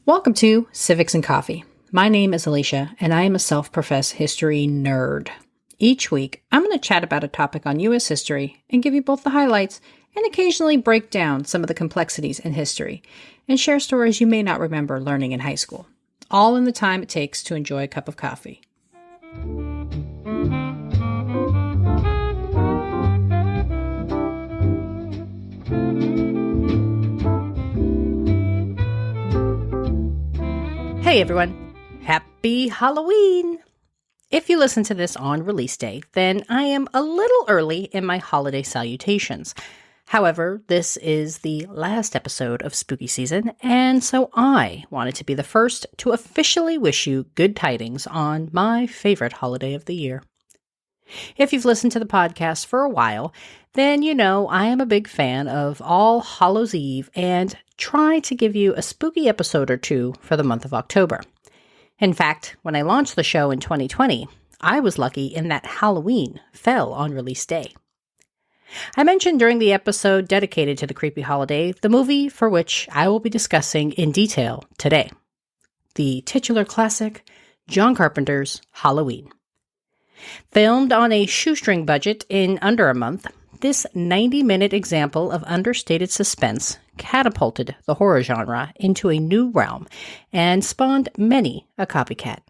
Welcome to Civics and Coffee. My name is Alicia, and I am a self-professed history nerd. Each week, I'm going to chat about a topic on U.S. history and give you both the highlights and occasionally break down some of the complexities in history and share stories you may not remember learning in high school, all in the time it takes to enjoy a cup of coffee. Hey everyone, happy Halloween! If you listen to this on release day, then I am a little early in my holiday salutations. However, this is the last episode of spooky season, and so I wanted to be the first to officially wish you good tidings on my favorite holiday of the year. If you've listened to the podcast for a while, then you know I am a big fan of All Hallows Eve and try to give you a spooky episode or two for the month of October. In fact, when I launched the show in 2020, I was lucky in that Halloween fell on release day. I mentioned during the episode dedicated to the creepy holiday the movie for which I will be discussing in detail today. The titular classic, John Carpenter's Halloween. Filmed on a shoestring budget in under a month, this 90-minute example of understated suspense catapulted the horror genre into a new realm and spawned many a copycat.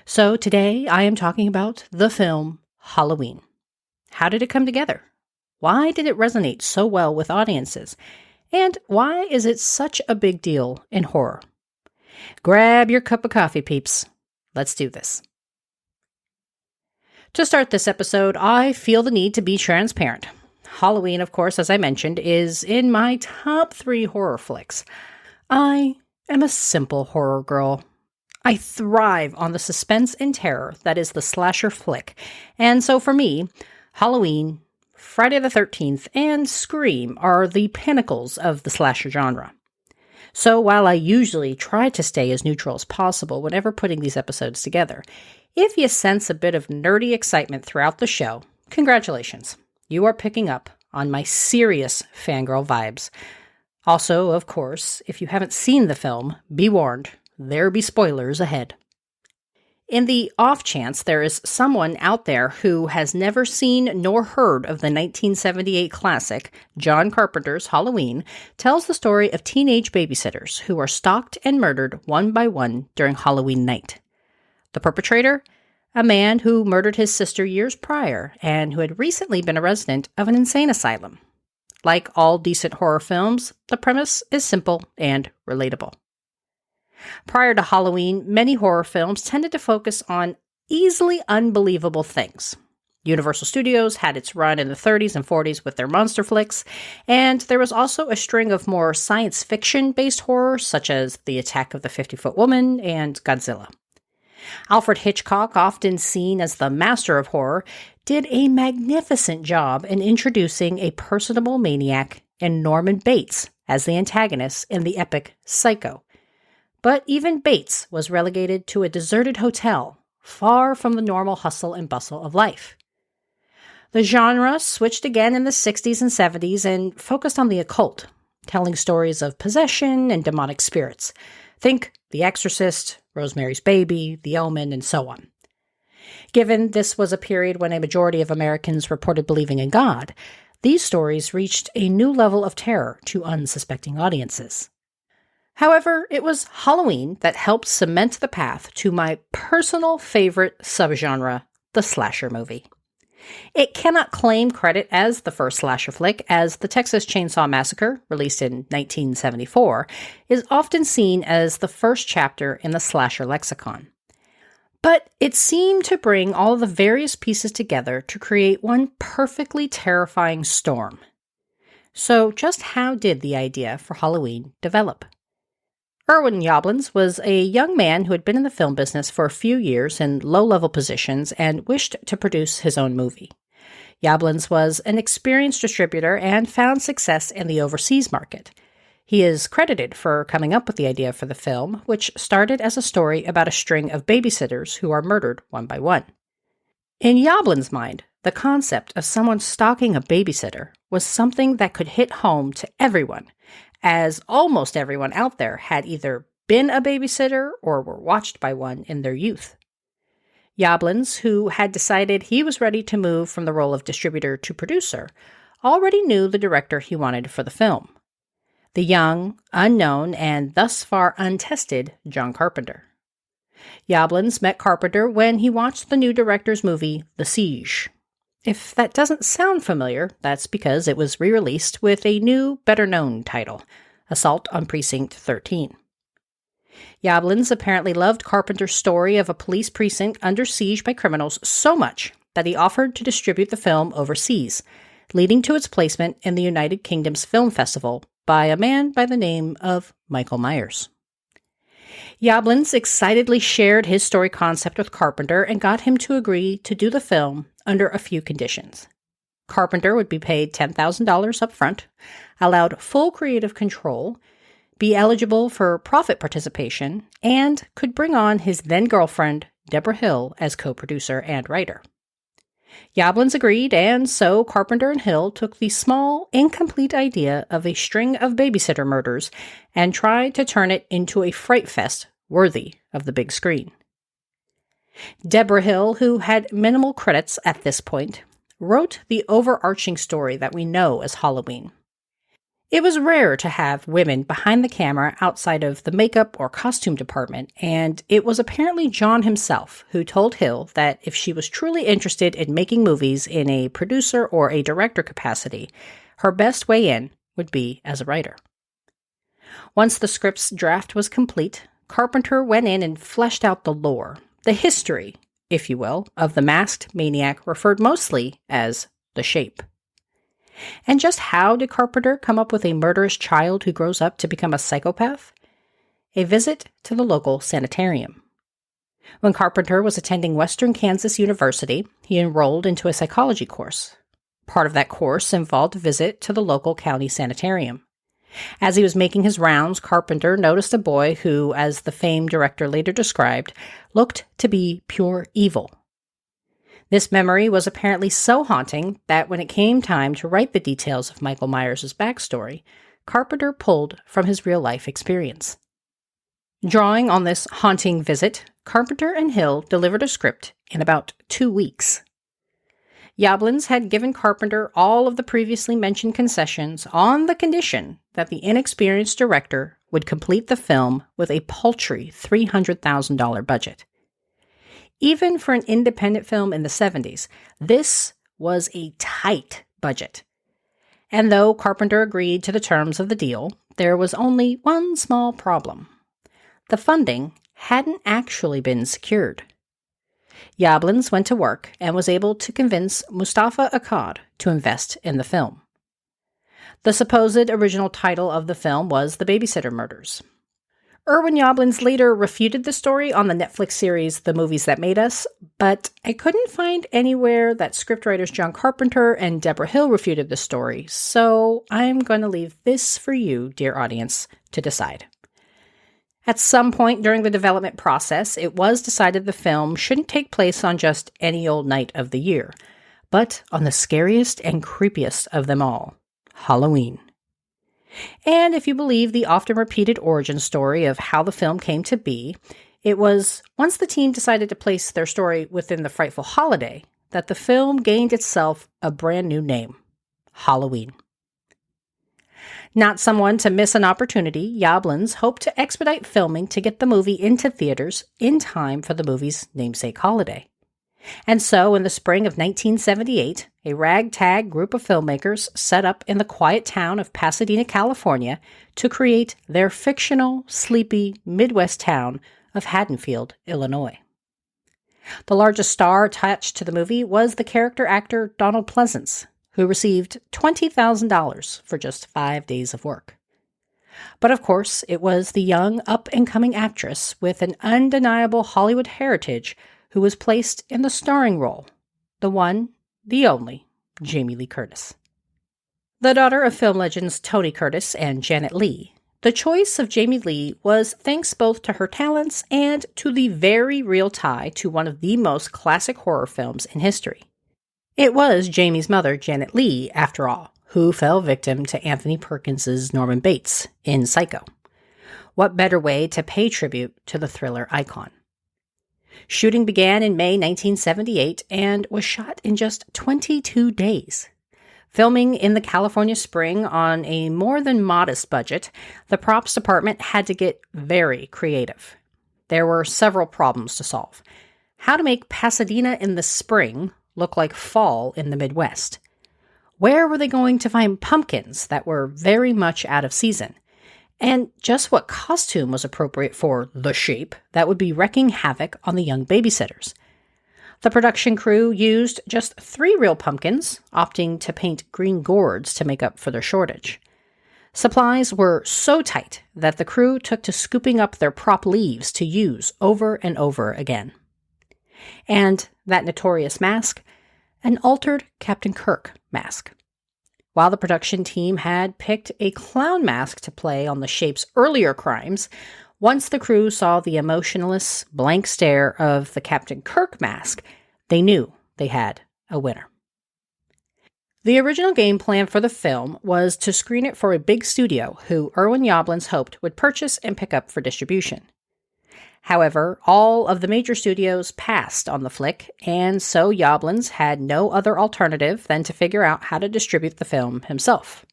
So today I am talking about the film Halloween. How did it come together? Why did it resonate so well with audiences? And why is it such a big deal in horror? Grab your cup of coffee, peeps. Let's do this. To start this episode, I feel the need to be transparent. Halloween, of course, as I mentioned, is in my top 3 horror flicks. I am a simple horror girl. I thrive on the suspense and terror that is the slasher flick, and so for me, Halloween, Friday the 13th, and Scream are the pinnacles of the slasher genre. So while I usually try to stay as neutral as possible whenever putting these episodes together, if you sense a bit of nerdy excitement throughout the show, congratulations. You are picking up on my serious fangirl vibes. Also, of course, if you haven't seen the film, be warned, there be spoilers ahead. In the off chance there is someone out there who has never seen nor heard of the 1978 classic, John Carpenter's Halloween tells the story of teenage babysitters who are stalked and murdered one by one during Halloween night. The perpetrator? A man who murdered his sister years prior and who had recently been a resident of an insane asylum. Like all decent horror films, the premise is simple and relatable. Prior to Halloween, many horror films tended to focus on easily unbelievable things. Universal Studios had its run in the 30s and 40s with their monster flicks, and there was also a string of more science fiction-based horror, such as The Attack of the 50-Foot Woman and Godzilla. Alfred Hitchcock, often seen as the master of horror, did a magnificent job in introducing a personable maniac in Norman Bates as the antagonist in the epic Psycho. But even Bates was relegated to a deserted hotel, far from the normal hustle and bustle of life. The genre switched again in the 60s and 70s and focused on the occult, telling stories of possession and demonic spirits. Think The Exorcist, Rosemary's Baby, The Omen, and so on. Given this was a period when a majority of Americans reported believing in God, these stories reached a new level of terror to unsuspecting audiences. However, it was Halloween that helped cement the path to my personal favorite subgenre, the slasher movie. It cannot claim credit as the first slasher flick, as The Texas Chainsaw Massacre, released in 1974, is often seen as the first chapter in the slasher lexicon. But it seemed to bring all the various pieces together to create one perfectly terrifying storm. So just how did the idea for Halloween develop? Irwin Yablans was a young man who had been in the film business for a few years in low-level positions and wished to produce his own movie. Yablans was an experienced distributor and found success in the overseas market. He is credited for coming up with the idea for the film, which started as a story about a string of babysitters who are murdered one by one. In Yablans' mind, the concept of someone stalking a babysitter was something that could hit home to everyone, as almost everyone out there had either been a babysitter or were watched by one in their youth. Yablans, who had decided he was ready to move from the role of distributor to producer, already knew the director he wanted for the film, the young, unknown, and thus far untested John Carpenter. Yablans met Carpenter when he watched the new director's movie, The Siege. If that doesn't sound familiar, that's because it was re-released with a new, better-known title, Assault on Precinct 13. Yablans apparently loved Carpenter's story of a police precinct under siege by criminals so much that he offered to distribute the film overseas, leading to its placement in the United Kingdom's film festival by a man by the name of Michael Myers. Yablans excitedly shared his story concept with Carpenter and got him to agree to do the film under a few conditions. Carpenter would be paid $10,000 up front, allowed full creative control, be eligible for profit participation, and could bring on his then-girlfriend, Deborah Hill, as co-producer and writer. Yablans agreed, and so Carpenter and Hill took the small, incomplete idea of a string of babysitter murders and tried to turn it into a fright fest worthy of the big screen. Deborah Hill, who had minimal credits at this point, wrote the overarching story that we know as Halloween. It was rare to have women behind the camera outside of the makeup or costume department, and it was apparently John himself who told Hill that if she was truly interested in making movies in a producer or a director capacity, her best way in would be as a writer. Once the script's draft was complete, Carpenter went in and fleshed out the lore, the history, if you will, of the masked maniac referred mostly as the Shape. And just how did Carpenter come up with a murderous child who grows up to become a psychopath? A visit to the local sanitarium. When Carpenter was attending Western Kansas University, he enrolled into a psychology course. Part of that course involved a visit to the local county sanitarium. As he was making his rounds, Carpenter noticed a boy who, as the famed director later described, looked to be pure evil. This memory was apparently so haunting that when it came time to write the details of Michael Myers' backstory, Carpenter pulled from his real-life experience. Drawing on this haunting visit, Carpenter and Hill delivered a script in about 2 weeks. Yablans had given Carpenter all of the previously mentioned concessions on the condition that the inexperienced director would complete the film with a paltry $300,000 budget. Even for an independent film in the 70s, this was a tight budget. And though Carpenter agreed to the terms of the deal, there was only one small problem. The funding hadn't actually been secured. Yablans went to work and was able to convince Mustafa Akkad to invest in the film. The supposed original title of the film was The Babysitter Murders. Irwin Yablans later refuted the story on the Netflix series The Movies That Made Us, but I couldn't find anywhere that scriptwriters John Carpenter and Deborah Hill refuted the story, so I'm going to leave this for you, dear audience, to decide. At some point during the development process, it was decided the film shouldn't take place on just any old night of the year, but on the scariest and creepiest of them all, Halloween. And if you believe the often repeated origin story of how the film came to be, it was once the team decided to place their story within the frightful holiday that the film gained itself a brand new name, Halloween. Not someone to miss an opportunity, Yablans hoped to expedite filming to get the movie into theaters in time for the movie's namesake holiday. And so, in the spring of 1978, a ragtag group of filmmakers set up in the quiet town of Pasadena, California, to create their fictional, sleepy Midwest town of Haddonfield, Illinois. The largest star attached to the movie was the character actor Donald Pleasance, who received $20,000 for just 5 days of work. But of course, it was the young, up-and-coming actress with an undeniable Hollywood heritage who was placed in the starring role, the one, the only, Jamie Lee Curtis. The daughter of film legends Tony Curtis and Janet Leigh, the choice of Jamie Lee was thanks both to her talents and to the very real tie to one of the most classic horror films in history. It was Jamie's mother, Janet Leigh, after all, who fell victim to Anthony Perkins' Norman Bates in Psycho. What better way to pay tribute to the thriller icon? Shooting began in May 1978 and was shot in just 22 days. Filming in the California spring on a more than modest budget, the props department had to get very creative. There were several problems to solve. How to make Pasadena in the spring look like fall in the Midwest? Where were they going to find pumpkins that were very much out of season? And just what costume was appropriate for the sheep that would be wreaking havoc on the young babysitters? The production crew used just 3 real pumpkins, opting to paint green gourds to make up for their shortage. Supplies were so tight that the crew took to scooping up their prop leaves to use over and over again. And that notorious mask? An altered Captain Kirk mask. While the production team had picked a clown mask to play on the shape's earlier crimes, once the crew saw the emotionless, blank stare of the Captain Kirk mask, they knew they had a winner. The original game plan for the film was to screen it for a big studio who Irwin Yablans hoped would purchase and pick up for distribution. However, all of the major studios passed on the flick, and so Yablans had no other alternative than to figure out how to distribute the film himself.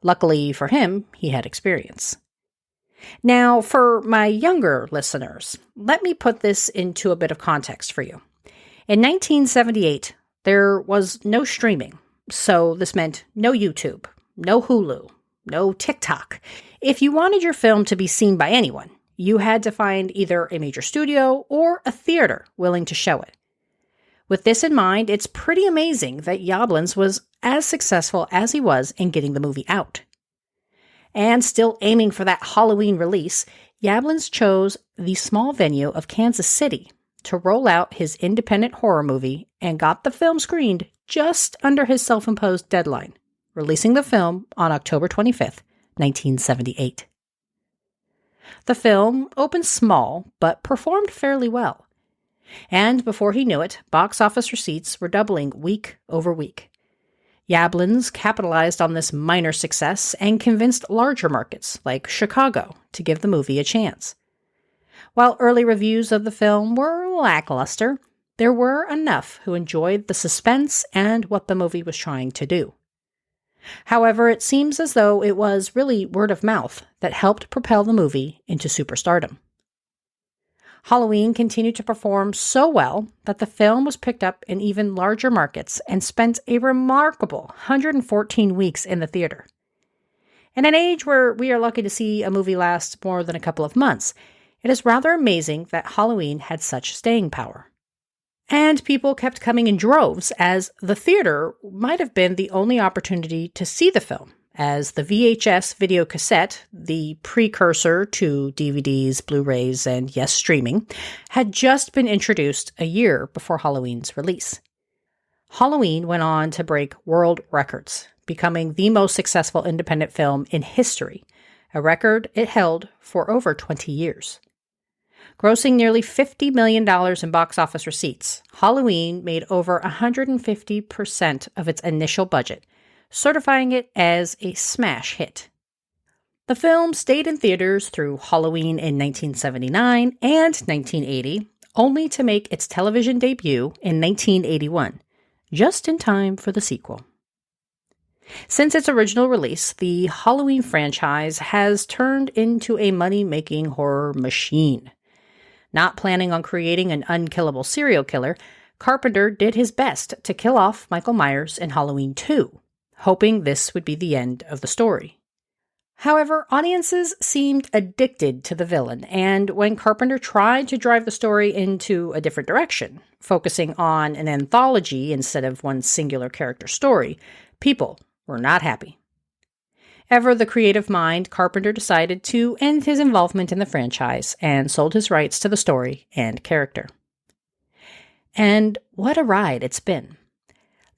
Luckily for him, he had experience. Now, for my younger listeners, let me put this into a bit of context for you. In 1978, there was no streaming, so this meant no YouTube, no Hulu, no TikTok. If you wanted your film to be seen by anyone, you had to find either a major studio or a theater willing to show it. With this in mind, it's pretty amazing that Yablans was as successful as he was in getting the movie out. And still aiming for that Halloween release, Yablans chose the small venue of Kansas City to roll out his independent horror movie and got the film screened just under his self-imposed deadline, releasing the film on October 25th, 1978. The film opened small, but performed fairly well. And before he knew it, box office receipts were doubling week over week. Yablans capitalized on this minor success and convinced larger markets, like Chicago, to give the movie a chance. While early reviews of the film were lackluster, there were enough who enjoyed the suspense and what the movie was trying to do. However, it seems as though it was really word of mouth that helped propel the movie into superstardom. Halloween continued to perform so well that the film was picked up in even larger markets and spent a remarkable 114 weeks in the theater. In an age where we are lucky to see a movie last more than a couple of months, it is rather amazing that Halloween had such staying power. And people kept coming in droves, as the theater might have been the only opportunity to see the film, as the VHS video cassette, the precursor to DVDs, Blu-rays, and yes, streaming, had just been introduced a year before Halloween's release. Halloween went on to break world records, becoming the most successful independent film in history, a record it held for over 20 years. Grossing nearly $50 million in box office receipts, Halloween made over 150% of its initial budget, certifying it as a smash hit. The film stayed in theaters through Halloween in 1979 and 1980, only to make its television debut in 1981, just in time for the sequel. Since its original release, the Halloween franchise has turned into a money-making horror machine. Not planning on creating an unkillable serial killer, Carpenter did his best to kill off Michael Myers in Halloween 2, hoping this would be the end of the story. However, audiences seemed addicted to the villain, and when Carpenter tried to drive the story into a different direction, focusing on an anthology instead of one singular character story, people were not happy. Ever the creative mind, Carpenter decided to end his involvement in the franchise and sold his rights to the story and character. And what a ride it's been.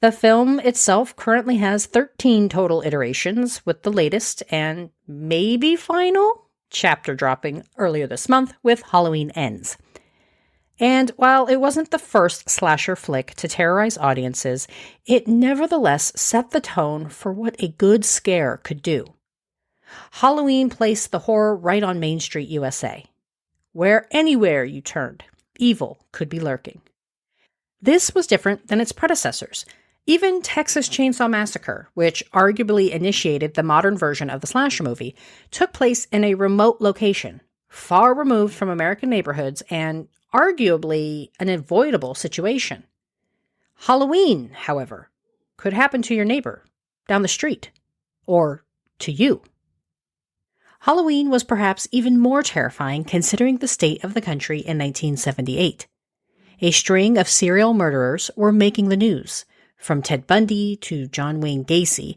The film itself currently has 13 total iterations, with the latest and maybe final chapter dropping earlier this month with Halloween Ends. And while it wasn't the first slasher flick to terrorize audiences, it nevertheless set the tone for what a good scare could do. Halloween placed the horror right on Main Street, USA, where anywhere you turned, evil could be lurking. This was different than its predecessors. Even Texas Chainsaw Massacre, which arguably initiated the modern version of the slasher movie, took place in a remote location, far removed from American neighborhoods and arguably an avoidable situation. Halloween, however, could happen to your neighbor, down the street, or to you. Halloween was perhaps even more terrifying considering the state of the country in 1978. A string of serial murderers were making the news, from Ted Bundy to John Wayne Gacy,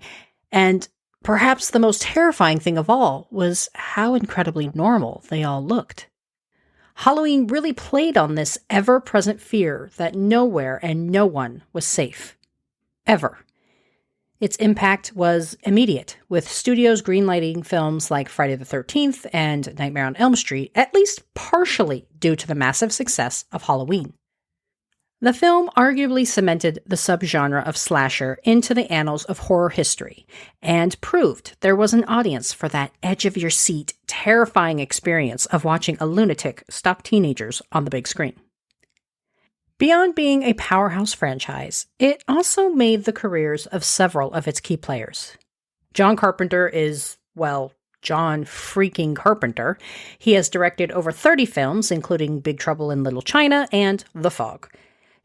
and perhaps the most terrifying thing of all was how incredibly normal they all looked. Halloween really played on this ever-present fear that nowhere and no one was safe. Ever. Its impact was immediate, with studios greenlighting films like Friday the 13th and Nightmare on Elm Street, at least partially due to the massive success of Halloween. The film arguably cemented the subgenre of slasher into the annals of horror history and proved there was an audience for that edge-of-your-seat, terrifying experience of watching a lunatic stalk teenagers on the big screen. Beyond being a powerhouse franchise, it also made the careers of several of its key players. John Carpenter is, well, John freaking Carpenter. He has directed over 30 films, including Big Trouble in Little China and The Fog.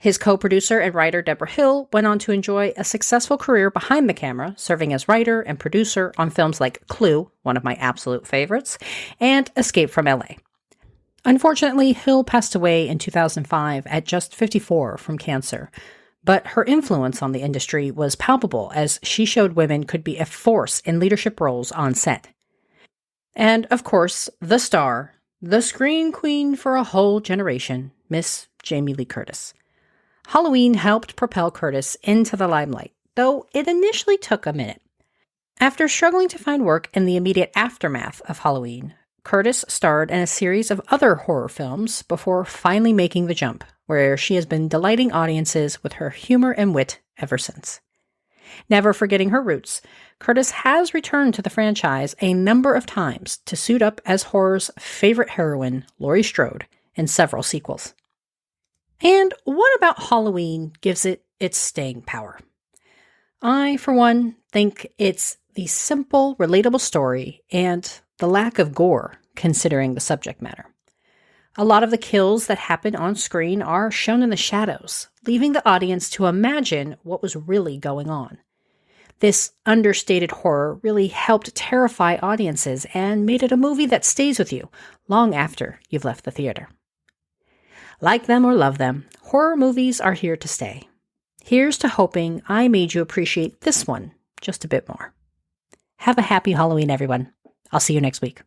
His co-producer and writer Deborah Hill went on to enjoy a successful career behind the camera, serving as writer and producer on films like Clue, one of my absolute favorites, and Escape from LA. Unfortunately, Hill passed away in 2005 at just 54 from cancer, but her influence on the industry was palpable as she showed women could be a force in leadership roles on set. And, of course, the star, the screen queen for a whole generation, Miss Jamie Lee Curtis. Halloween helped propel Curtis into the limelight, though it initially took a minute. After struggling to find work in the immediate aftermath of Halloween, Curtis starred in a series of other horror films before finally making the jump, where she has been delighting audiences with her humor and wit ever since. Never forgetting her roots, Curtis has returned to the franchise a number of times to suit up as horror's favorite heroine, Laurie Strode, in several sequels. And what about Halloween gives it its staying power? I, for one, think it's the simple, relatable story and the lack of gore, considering the subject matter. A lot of the kills that happen on screen are shown in the shadows, leaving the audience to imagine what was really going on. This understated horror really helped terrify audiences and made it a movie that stays with you long after you've left the theater. Like them or love them, horror movies are here to stay. Here's to hoping I made you appreciate this one just a bit more. Have a happy Halloween, everyone. I'll see you next week.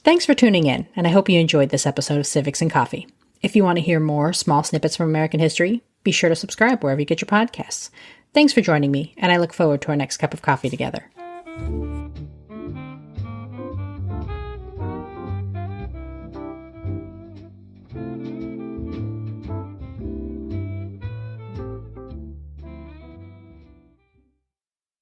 Thanks for tuning in, and I hope you enjoyed this episode of Civics and Coffee. If you want to hear more small snippets from American history, be sure to subscribe wherever you get your podcasts. Thanks for joining me, and I look forward to our next cup of coffee together.